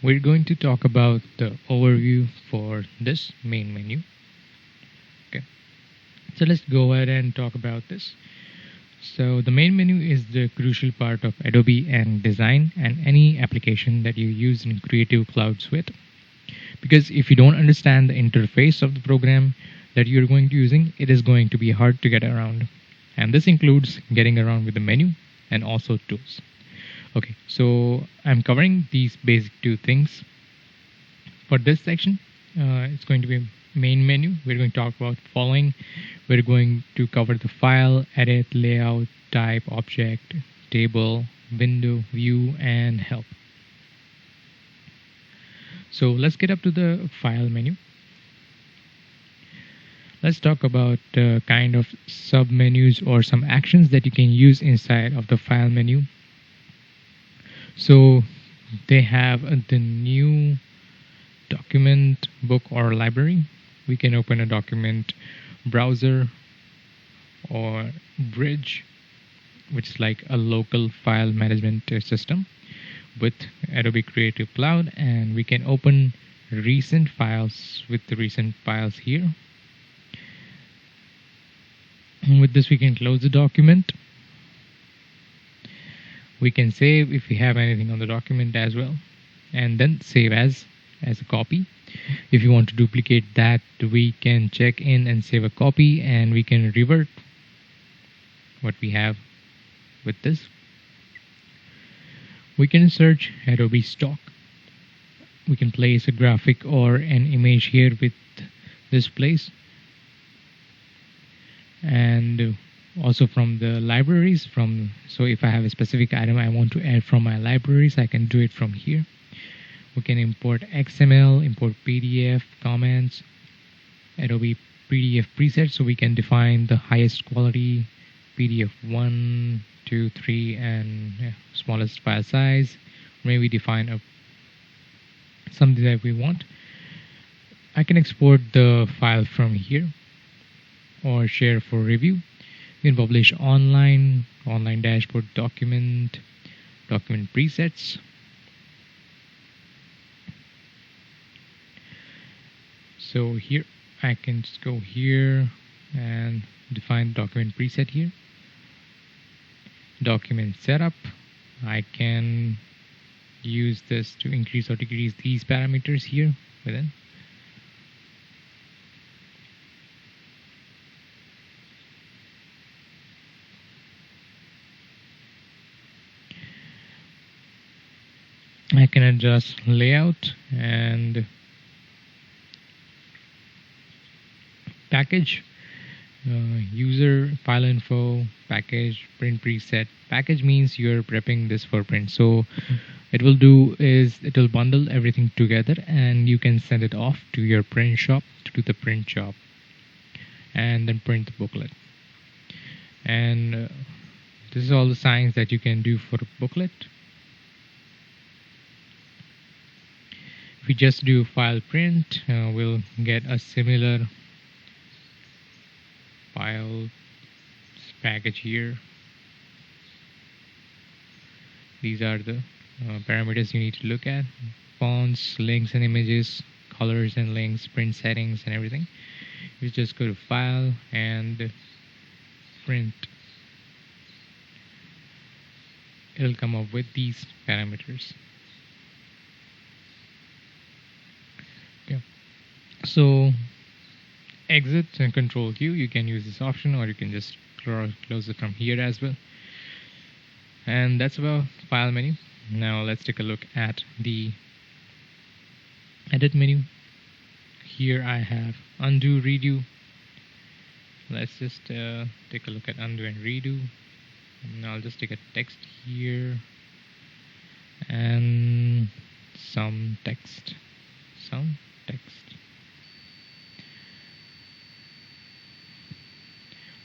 we're going to talk about the overview for this main menu. Okay, so let's go ahead and talk about this. So the main menu is the crucial part of Adobe and Design and any application that you use in Creative Cloud Suite. Because if you don't understand the interface of the program that you're going to using, it is going to be hard to get around. And this includes getting around with the menu and also tools. Okay, so I'm covering these basic two things. For this section, it's going to be main menu. We're going to talk about the following. We're going to cover the file, edit, layout, type, object, table, window, view, and help. So let's get up to the file menu. Let's talk about kind of sub-menus or some actions that you can use inside of the file menu. So they have the new document, book, or library. We can open a document browser or bridge, which is like a local file management system with Adobe Creative Cloud, and we can open recent files with the recent files here. With this, we can close the document. We can save if we have anything on the document as well, and then save as a copy. If you want to duplicate that, we can check in and save a copy, and we can revert what we have with this. We can search Adobe stock. We can place a graphic or an image here with this place. And also from the libraries, so if I have a specific item I want to add from my libraries, I can do it from here. We can import XML, import PDF, comments, Adobe PDF presets, so we can define the highest quality PDF 1, 2, 3, and smallest file size. Maybe define something that we want. I can export the file from here or share for review. You can publish online dashboard, document presets. So here I can just go here and define document preset here. Document setup, I can use this to increase or decrease these parameters here within. I can adjust layout and package, user, file info, package, print preset. Package means you're prepping this for print. So it will do is it will bundle everything together, and you can send it off to your print shop to do the print job, and then print the booklet. And this is all the signs that you can do for a booklet. If we just do file print, we'll get a similar file package here. These are the parameters you need to look at: fonts, links and images, colors and links, print settings, and everything. You just go to file and print. It'll come up with these parameters. Okay. So exit and control Q, you can use this option, or you can just close it from here as well. And that's about file menu. Now let's take a look at the edit menu. Here I have undo, redo. Let's just take a look at undo and redo. And I'll just take a text here and some text.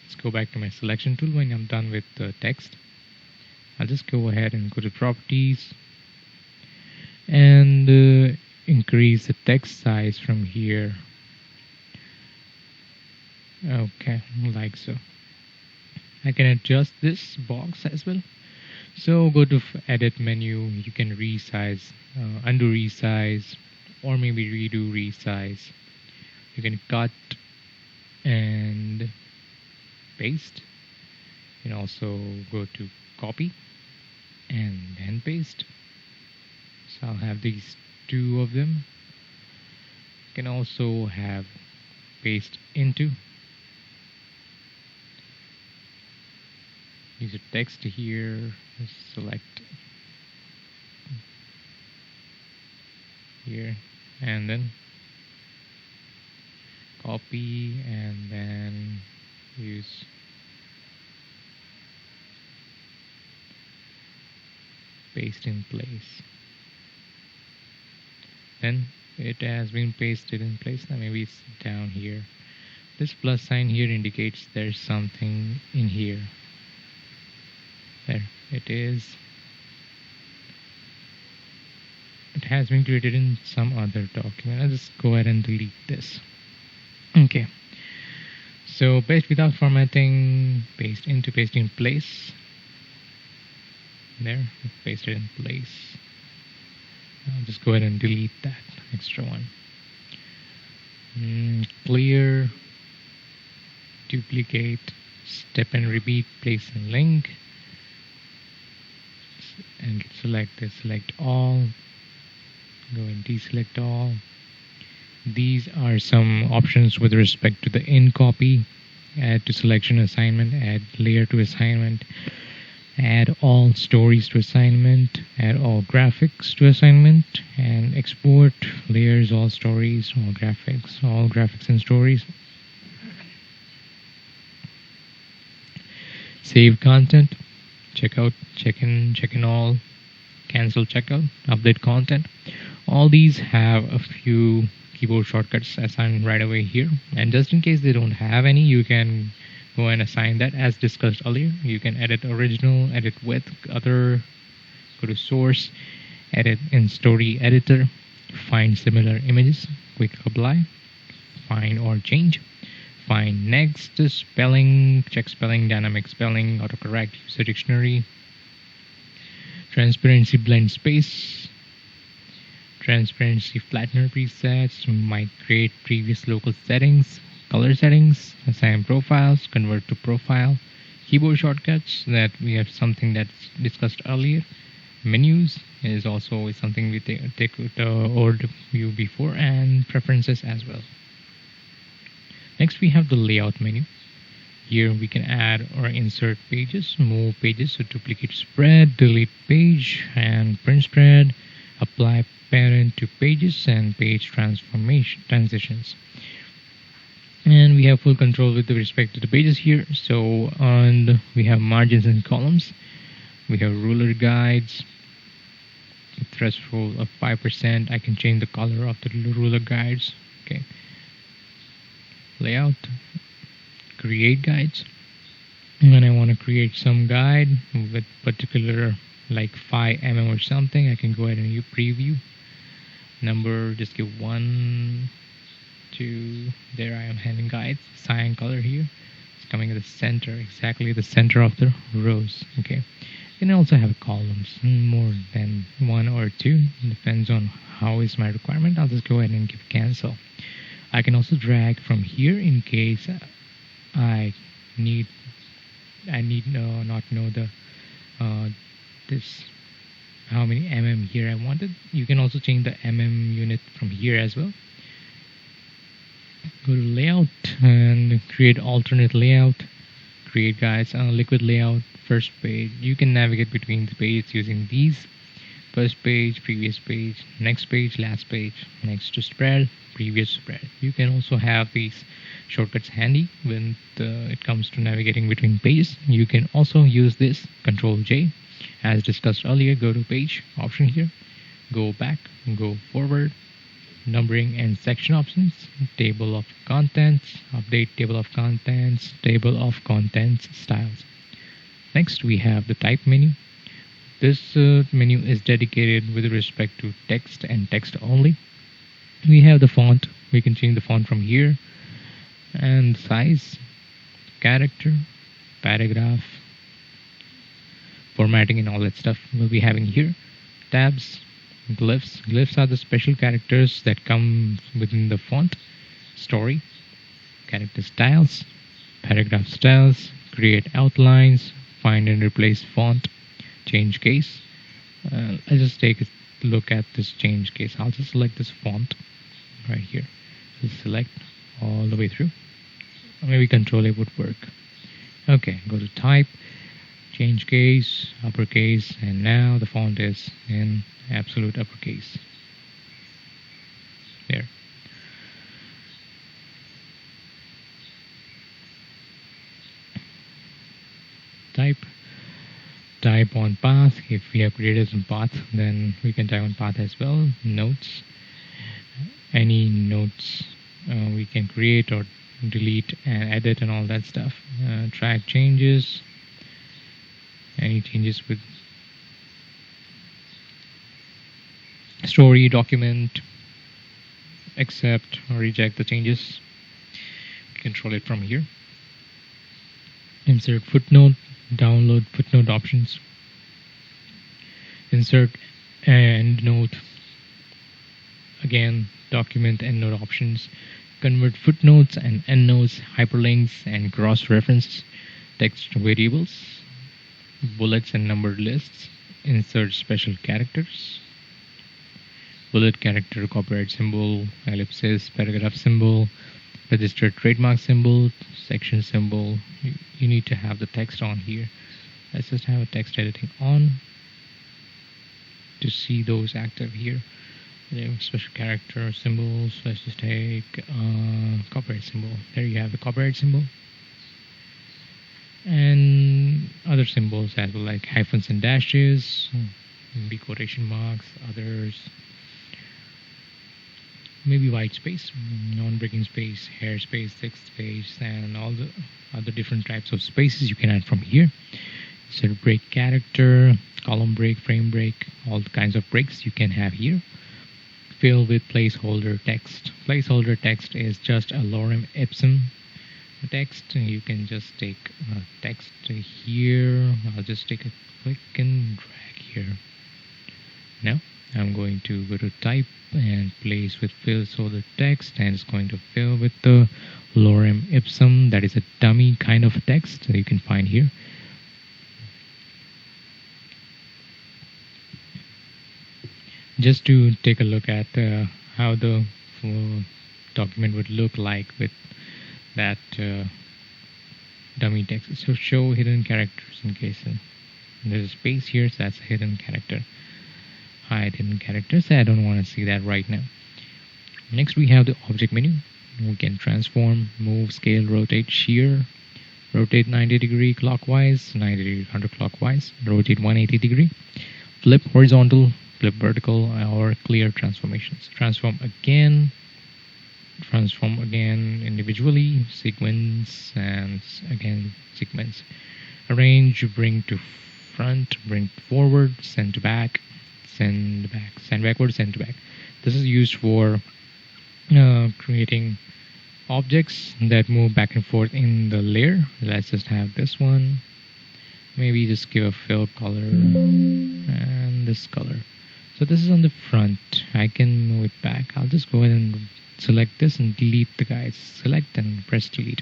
Let's go back to my selection tool. When I'm done with the text, I'll just go ahead and go to properties and increase the text size from here. Okay, like so. I can adjust this box as well. So go to edit menu. You can resize, undo resize, or maybe redo resize. You can cut and paste. You can also go to copy and then paste. So I'll have these two of them. You can also have paste into. Use a text here. Select here and then copy and then use paste in place. Then it has been pasted in place. Now maybe it's down here. This plus sign here indicates there's something in here. There it is. It has been created in some other document. I'll just go ahead and delete this. Okay. So paste without formatting, paste into, paste in place. There, paste it in place. I'll just go ahead and delete that extra one. Clear, duplicate, step and repeat, place and link. And select this, select all. Go and deselect all. These are some options with respect to the in copy. Add to selection assignment, add layer to assignment, add all stories to assignment, add all graphics to assignment, and export layers, all stories, all graphics and stories. Save content, check out, check in all, cancel checkout, update content. All these have a few keyboard shortcuts assigned right away here, and just in case they don't have any, you can go and assign that as discussed earlier. You can edit original, edit with other, go to source, edit in story editor, find similar images, quick apply, find or change, find next, spelling, check spelling, dynamic spelling, autocorrect, user dictionary, transparency blend space, transparency flattener presets, migrate previous local settings, color settings, assign profiles, convert to profile, keyboard shortcuts, that we have something that's discussed earlier. Menus is also something we take the overview before, and preferences as well. Next we have the layout menu. Here we can add or insert pages, move pages, so duplicate spread, delete page, and print spread, apply parent to pages, and page transitions. And we have full control with respect to the pages here. So we have margins and columns. We have ruler guides, threshold of 5%. I can change the color of the ruler guides. Okay. Layout, create guides. When I want to create some guide with particular like 5 mm or something, I can go ahead and preview. Number, just give 1, 2. There I am having guides. Cyan color here. It's coming at the center, exactly the center of the rows. Okay. You can also have columns, more than 1 or 2. Depends on how is my requirement. I'll just go ahead and give cancel. I can also drag from here in case I need not know the this how many mm here I wanted. You can also change the mm unit from here as well. Go to layout and create alternate layout, create guides, liquid layout, first page. You can navigate between the pages using these: first page, previous page, next page, last page, next to spread, previous spread. You can also have these shortcuts handy when it comes to navigating between pages. You can also use this Control J as discussed earlier. Go to page option here, go back, go forward, numbering and section options, table of contents, update table of contents, table of contents styles. Next we have the type menu. This menu is dedicated with respect to text and text only. We have the font. We can change the font from here, and size, character, paragraph, formatting and all that stuff we'll be having here. Tabs, glyphs. Glyphs are the special characters that come within the font. Story, character styles, paragraph styles, create outlines, find and replace font, change case. I'll just take a look at this change case. I'll just select this font right here. Just select all the way through. Or maybe Control A would work. Okay, go to type, change case, uppercase, and now the font is in absolute uppercase. There. Type on path. If we have created some path, then we can type on path as well. Notes, any notes we can create or delete and edit and all that stuff. Track changes, any changes with story, document, accept or reject the changes. Control it from here. Insert footnote, download footnote options, insert endnote, again document endnote options, convert footnotes and endnotes, hyperlinks and cross references, text variables, bullets and numbered lists, insert special characters, bullet character, copyright symbol, ellipsis, paragraph symbol, registered trademark symbol, section symbol. You need to have the text on here. Let's just have a text editing on to see those active here. Special character symbols. Let's just take copyright symbol. There you have the copyright symbol. And other symbols as well, like hyphens and dashes, maybe quotation marks, others. Maybe white space, non-breaking space, hair space, text space, and all the other different types of spaces you can add from here. Insert break character, column break, frame break, all the kinds of breaks you can have here. Fill with placeholder text. Placeholder text is just a lorem ipsum text. You can just take text here. I'll just take a click and drag here. Now I'm going to go to type and place with placeholder text, and it's going to fill with the lorem ipsum. That is a dummy kind of text that you can find here. Just to take a look at how the document would look like with that dummy text. So show hidden characters in case there's a space here, so that's a hidden character. Hide hidden characters. I don't want to see that right now. Next we have the object menu. We can transform, move, scale, rotate, shear, rotate 90 degree clockwise, 90 degree counterclockwise, rotate 180 degree, flip horizontal, flip vertical, or clear transformations. Transform again individually, sequence, and again sequence. Arrange, bring to front, bring forward, send to back, send back, send backward, send to back. This is used for creating objects that move back and forth in the layer. Let's just have this one. Maybe just give a fill color and this color. So this is on the front. I can move it back. I'll just go ahead and select this and delete the guys. Select and press delete.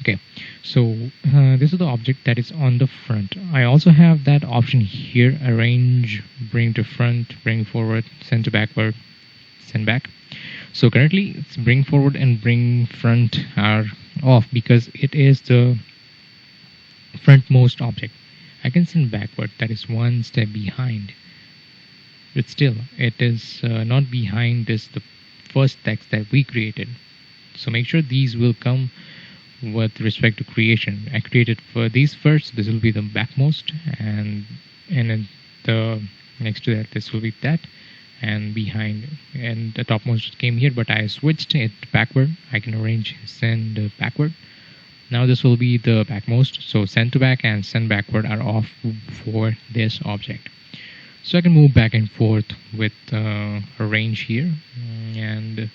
Okay, so this is the object that is on the front. I also have that option here: arrange, bring to front, bring forward, send to backward, send back. So currently it's bring forward and bring front are off because it is the frontmost object. I can send backward, that is one step behind, but still it is not behind this the first text that we created. So make sure these will come with respect to creation. I created for these first. This will be the backmost, and then the next to that this will be that, and behind and the topmost came here, but I switched it backward. I can arrange send backward. Now this will be the backmost, so send to back and send backward are off for this object. So I can move back and forth with arrange here, and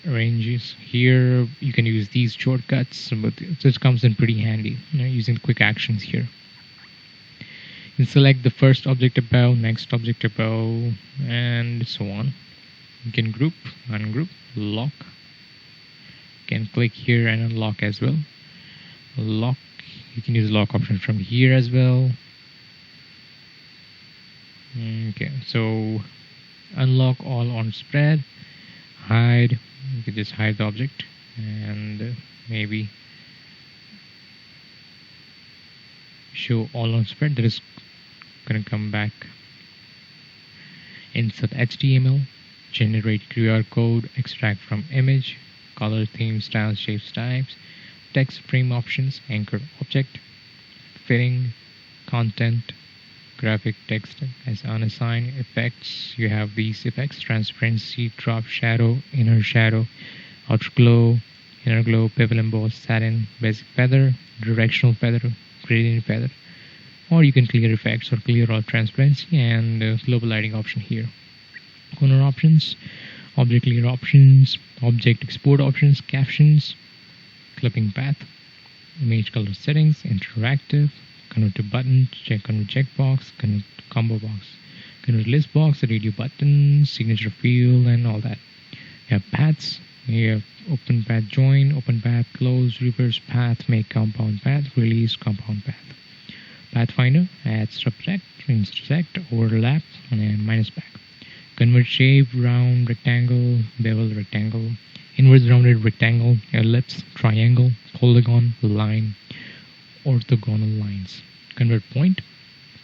arranges here. You can use these shortcuts, but it just comes in pretty handy, using quick actions here. And select the first object above, next object above, and so on. You can group, ungroup, lock. You can click here and unlock as well. Lock, you can use lock option from here as well. Okay, so unlock all on spread, hide, you can just hide the object, and maybe show all on spread. That is going to come back. Insert HTML, generate QR code, extract from image, color, theme, style, shapes, types, text, frame options, anchor object, fitting, content, graphic text as unassigned, effects. You have these effects: transparency, drop shadow, inner shadow, outer glow, inner glow, bevel emboss, satin, basic feather, directional feather, gradient feather. Or you can clear effects or clear all transparency, and global lighting option here. Corner options, object layer options, object export options, captions, clipping path, image color settings, interactive, convert to button, convert checkbox, convert to combo box, convert list box, radio button, signature field, and all that. You have paths. You have open path join, open path close, reverse path, make compound path, release compound path. Pathfinder, add subject, intersect, overlap, and minus back. Convert shape, round, rectangle, bevel, rectangle, inverse rounded rectangle, ellipse, triangle, polygon, line, orthogonal lines. Convert point,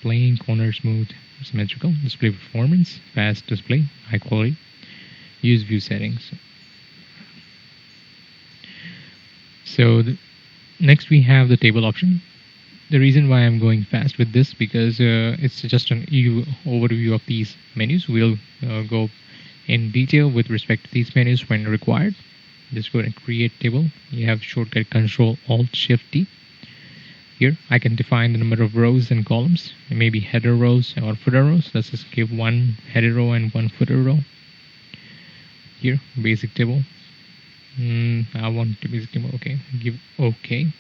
plane, corner, smooth, symmetrical, display performance, fast display, high quality. Use view settings. So next we have the table option. The reason why I'm going fast with this, because it's just an overview of these menus. We'll go in detail with respect to these menus when required. Just go and create table. You have shortcut Control Alt Shift T. Here I can define the number of rows and columns, maybe header rows or footer rows. Let's just give one header row and one footer row. Here, basic table. I want to basic table. Okay, give OK.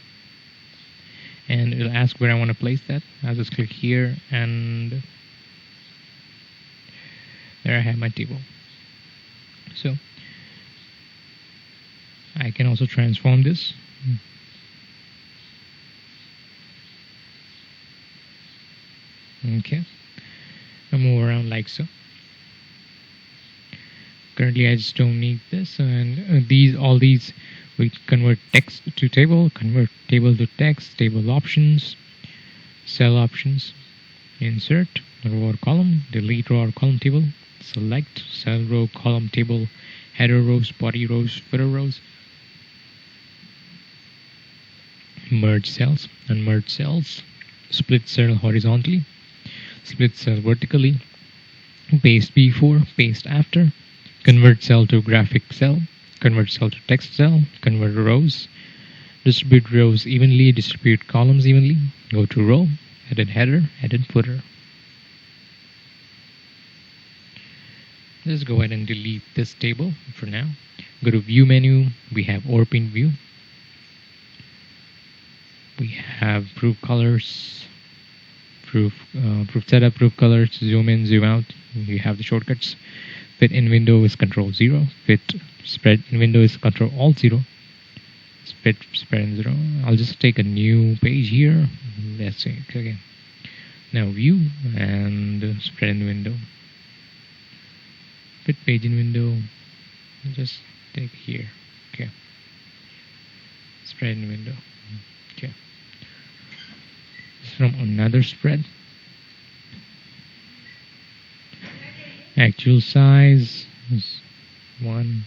And it'll ask where I want to place that. I'll just click here, and there I have my table. So I can also transform this. Okay, I'll move around like so. Currently I just don't need this, and all these we convert text to table, convert table to text, table options, cell options, insert, row or column, delete row or column table, select, cell, row, column, table, header rows, body rows, footer rows, merge cells, unmerge cells, split cell horizontally, split cell vertically, paste before, paste after, convert cell to graphic cell, convert cell to text cell, convert rows, distribute rows evenly, distribute columns evenly, go to row, edit header, edit footer. Let's go ahead and delete this table for now. Go to view menu, we have overpaint view. We have proof colors, proof setup, proof colors, zoom in, zoom out. You have the shortcuts. Fit in window is Control 0. Fit spread in window is Control Alt 0. Fit spread in 0. I'll just take a new page here. That's it. Okay. Now view and spread in window. Fit page in window. Just take here. Okay. Spread in window. Okay. This is from another spread. Actual size is 1.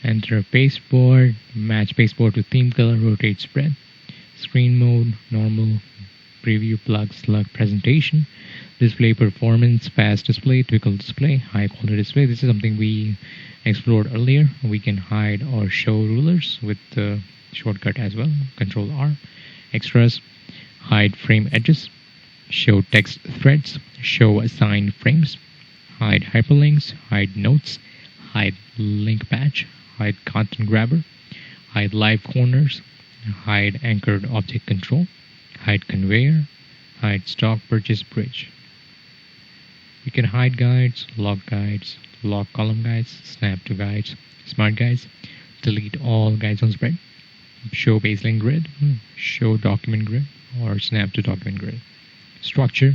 Enter pasteboard, match pasteboard to theme color, rotate spread, screen mode, normal, preview, plug, slug, presentation, display performance, fast display, twinkle display, high quality display. This is something we explored earlier. We can hide or show rulers with the shortcut as well, Control R. Extras, hide frame edges, show text threads, show assigned frames, hide hyperlinks, hide notes, hide link patch, hide content grabber, hide live corners, hide anchored object control, hide conveyor, hide stock purchase bridge. You can hide guides, lock column guides, snap to guides, smart guides, delete all guides on spread, show baseline grid, show document grid, or snap to document grid. Structure,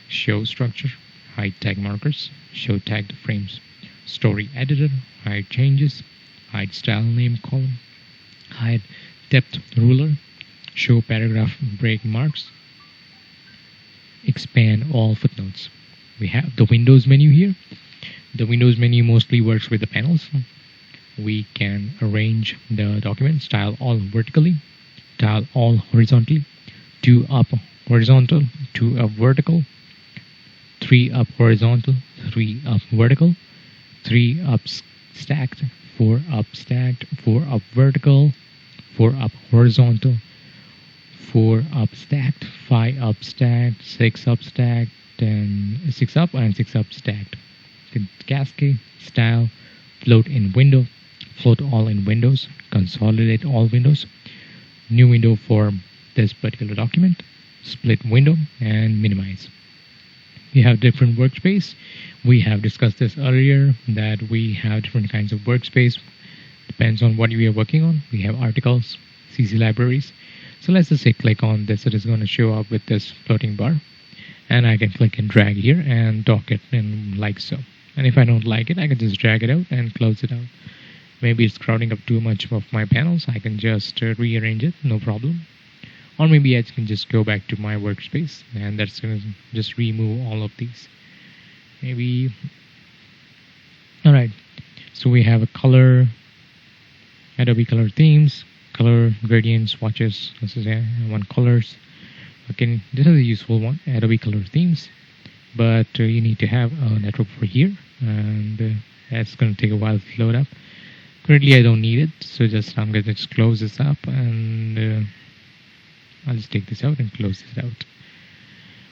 show structure, hide tag markers, show tagged frames. Story editor, hide changes, hide style name column, hide depth ruler, show paragraph break marks, expand all footnotes. We have the Windows menu here. The Windows menu mostly works with the panels. We can arrange the document, style all vertically, style all horizontally, 2 up horizontal, 2 up vertical, 3 up horizontal, 3 up vertical, 3 up stacked, 4 up stacked, 4 up vertical, 4 up horizontal, 4 up stacked, 5 up stacked, 6 up stacked, and 6 up and 6 up stacked. Cascade, style, float in window, float all in windows, consolidate all windows, new window for this particular document, split window, and minimize. We have different workspace. We have discussed this earlier that we have different kinds of workspace. Depends on what we are working on. We have articles, CC libraries. So let's just say click on this. It is going to show up with this floating bar. And I can click and drag here and dock it in like so. And if I don't like it, I can just drag it out and close it out. Maybe it's crowding up too much of my panels. I can just rearrange it, no problem. Or maybe I can just go back to my workspace and that's going to just remove all of these. Maybe. All right. So we have a color, Adobe color themes, color gradients, swatches. This is one colors. Okay, this is a useful one, Adobe color themes, but you need to have a network for here, and that's going to take a while to load up. Currently, I don't need it, so I'm going to just close this up, and I'll just take this out and close this out.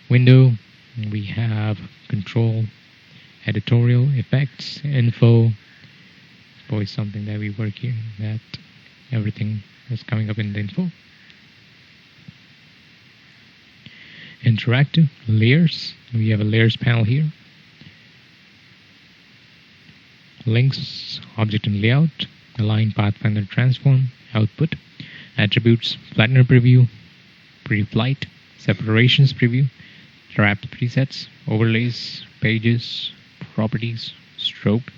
Window, we have control, editorial, effects, info. Info is something that we work here, that everything is coming up in the info. Interactive, layers, we have a layers panel here. Links, object and layout, align, pathfinder, transform, output, attributes, flattener preview, pre-flight, separations preview, wrap presets, overlays, pages, properties, stroke.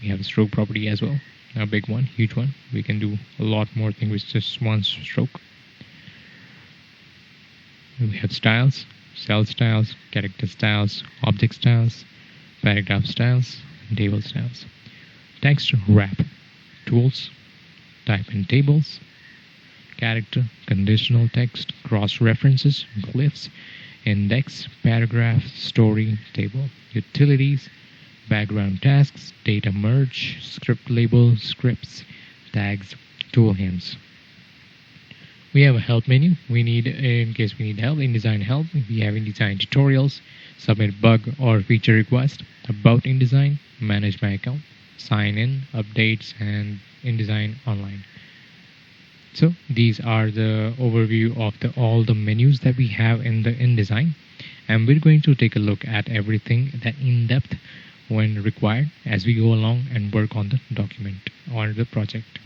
We have a stroke property as well, a big one, huge one. We can do a lot more things with just one stroke. We have styles, cell styles, character styles, object styles, paragraph styles, and table styles. Text wrap, tools, type in tables, character, conditional text, cross references, glyphs, index, paragraph, story, table, utilities, background tasks, data merge, script label, scripts, tags, tool hints. We have a help menu. We need, in case we need help, InDesign help. We have InDesign tutorials, submit bug or feature request, about InDesign, manage my account, sign in, updates, and InDesign online. So these are the overview of all the menus that we have in the InDesign, and we're going to take a look at everything that in depth when required as we go along and work on the document or the project.